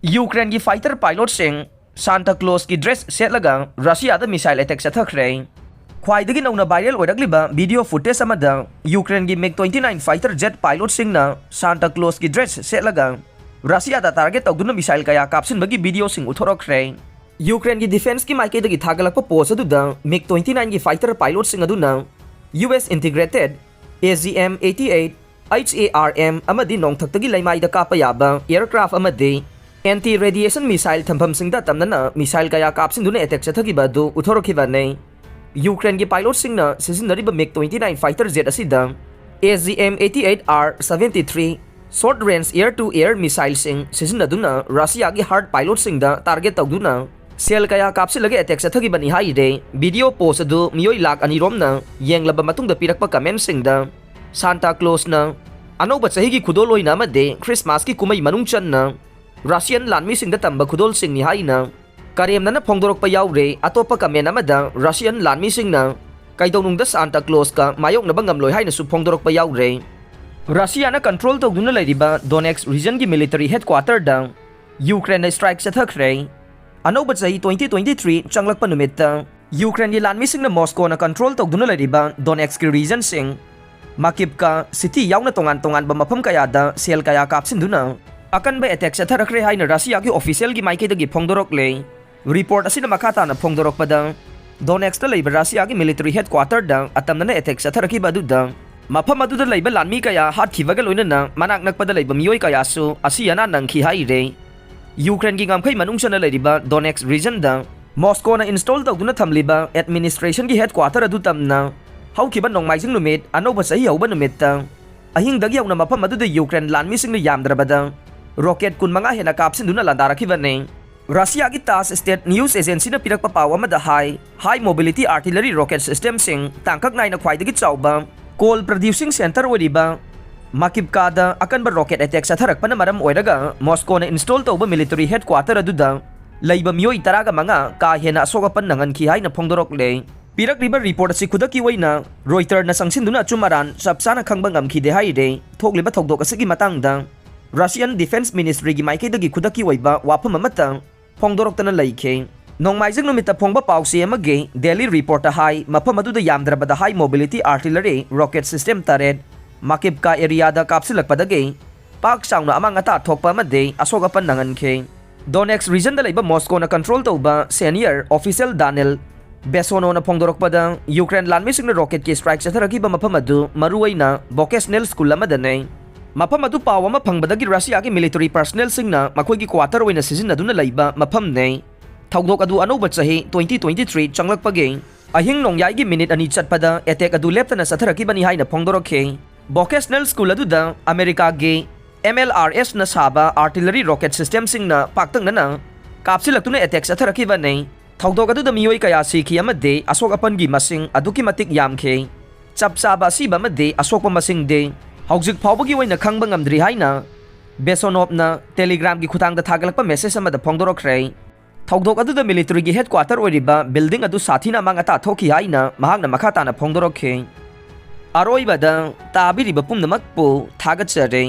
Ukraine की fighter pilot सिंह Santa Claus की ड्रेस सेटलगा रशिया दा मिसाइल अटैक चथखरे ख्वाइदगी नौना वायरल ओइरक्लिबा वीडियो फुटेज अमदा यूक्रेन की MiG-29 फाइटर जेट पायलट सिंहना सांता क्लॉस की ड्रेस सेटलगा रशिया दा टारगेट तौदुना मिसाइल कया कापसिनबगी वीडियो सिंह उथोरखरे यूक्रेन की डिफेंस की माइकेदगी थागलकपा पोस्ट अदुदा MiG-29 की फाइटर पायलट सिंह अदुना US इंटीग्रेटेड AGM-88 HARM अमदी नोंथक्तगी लैमाइदा कापा याबा एयरक्राफ्ट अमदी एंटी रेडिएशन मिसाइल थम्फम सिंह तमना मिसाइल कया कापसिन अटैक चथखिबा दु उथोरखिबाने यूक्रेन की पायलट सिंह सिजनरिबा MiG-29 फाइटर जेट असिदा AGM-88R-73 short range air to air missile सिंह सिजनदुना रशिया की हार्ड पायलट सिंह टारगेट तौदुना सेल कया कापसिलगे अटैक चथखिबनी हाइरे वीडियो पोस्ट अदु मियोई लाख अनिरोमना येंगलबा मतुंगदा पिरकपा कमेंट सिंहदा सांता क्लॉसना अनौबा चही की खुदोलोइना अमदे क्रिसमस की कुमई मनुंग चन्ना रशियन लानमी सिंह तंबा खुदोल सिंह निहाइना करेमना फोंदोरकपा याउरे अतोपा कमेंट अमदा रशियन लानमी सिंहना कैदौनुंगदा सांता क्लॉस का मायोंगनबा ngamloi हाइनसु फोंदोरकपा याउरे रशियाना कंट्रोल तौदुना लैरिबा डोनेक्स रीजन की मिलिटरी हेडक्वार्टर दा यूक्रेन स्ट्राइक चथखरे अनौबा चही 2023 चंगलकपा नुमित्ता यूक्रेन की लानमी सिंह मॉस्कोना कंट्रोल तौदुना लैरिबा डोनेक्स की रीजन सिंह माकिबका सिटी याउना तोंगान तोंगानबा मफम कयादा सेल कया कापसिनदुना अकनबा अटैक चथरखरे हाइना रशिया की ऑफिशियल की माइकेदगी फोंदोरकले रिपोर्ट असिना मखाताना फोंदोरकपदा डोनेक्सता लैबा रशिया की मिलिटरी हेडक्वार्टर दा अतमना अटैक चथरखिबा अदुदा मफम अदुदा लैबा लानमी कया हातखिबगा लोइनना मनाक नकपदा लैबा मियोय कयासु असियाना नंखि हाइरे यूक्रेन की गामखै मनुंगसना लैरिबा डोनेक्स रीजन दा मॉस्कोना इंस्टॉल तौदुना थमलिबा एडमिनिस्ट्रेशन की हेडक्वार्टर अदु तमना हौखिबा नोंमाइजिंग नुमित अनौबा चही हौबा नुमित्ता अहिंगदगी यौना मफम अदुदा यूक्रेन लानमी सिंह यामद्रबदा रॉकेट 15 हेना कापसिनदुना लांदारखिबने रशिया की तास स्टेट न्यूज एजेंसी ने पिरकपा पाव अमदा high mobility artillery rocket system सिंह तांकक नाइना ख्वाइदगी चाउबा कोल प्रोड्यूसिंग सेंटर ओइरिबा माकिबकादा अकनबा रॉकेट अटैक चथरकपना मरम ओइरगा मॉस्कोना इंस्टॉल तौबा मिलिटरी हेडक्वार्टर अदुदा लैबा मियोई 15 का हेना असोगपन नंगनखि हाइना फोंदोरकले पिरकलिबा रिपोर्ट असि खुदकी ओइना रॉयटरना संगसिनदुना अचुमरान चपचाना खंगबा ngamkhide हाइरे थोकलिबा थौदोक असigi matangda रशियन डिफेंस मिनिस्ट्री की माइकेदगी खुदकी ओइबा वाफम अमता फोंदोरक्तना लैखे नोंमाइजिंग नुमित्ता फोंबा पाउसी अमगे डेली रिपोर्ट हाई मफम अदुदा यामद्रबदा high mobility artillery rocket system तरेट माकिबका एरियादा कापसिलकपदगे पाक साउना अमांगता थोकपा अमदे असोगपन नंगनखे डोनेक्स रीजन दा लैबा मॉस्कोना कंट्रोल तौबा सीनियर ऑफिशियल दानिल बेसोनोना फोंदोरक्पदा यूक्रेन लानमी सिंह रॉकेट की स्ट्राइक चथरखिबा मफम अदु मरुवैना वोकेशनल स्कूल अमदने मफम अदु पाव अमा फंगबदगी रशिया की मिलिटरी पर्सनल सिंहना मखोइगी क्वार्टर ओइना सिजनदुना लैबा मफमने थौदोक अदु अनौबा चही 2023 चंगलकपगे अहिंग नोंयाई की मिनिट अनि चटपदा अटैक अदु लेप्तना चथरखिबनी हाइना फोंदोरखे वोकेशनल स्कूल अदुदा अमेरिका गे MLRS ना साबा आर्टिलरी रॉकेट सिस्टम सिंहना पाक्तंगना कापसिलक्तुना अटैक चथरखिबने थौदोक अदुदा मियोई कया सिखि अमदे असोक अपनगी मसिंग अदुकी मतिक यामखे चपचाबा सिबा अमदे असोक मसिंग दे हौजिक फाउबगी ओइना खंगबा ngamdri हाइना बेसोनोपना टेलीग्राम की खुतांगदा थागलकपा मेसेज अमदा फोंदोरखरे थौदोक अदुदा मिलिटरी की हेडक्वार्टर ओइरिबा बिल्डिंग अदु साथीना मांगता थोखि हाइना महांगना मखाताना फोंदोरखे अरोइबदा ताबिरिबा पुमनमकपु थागतचरे।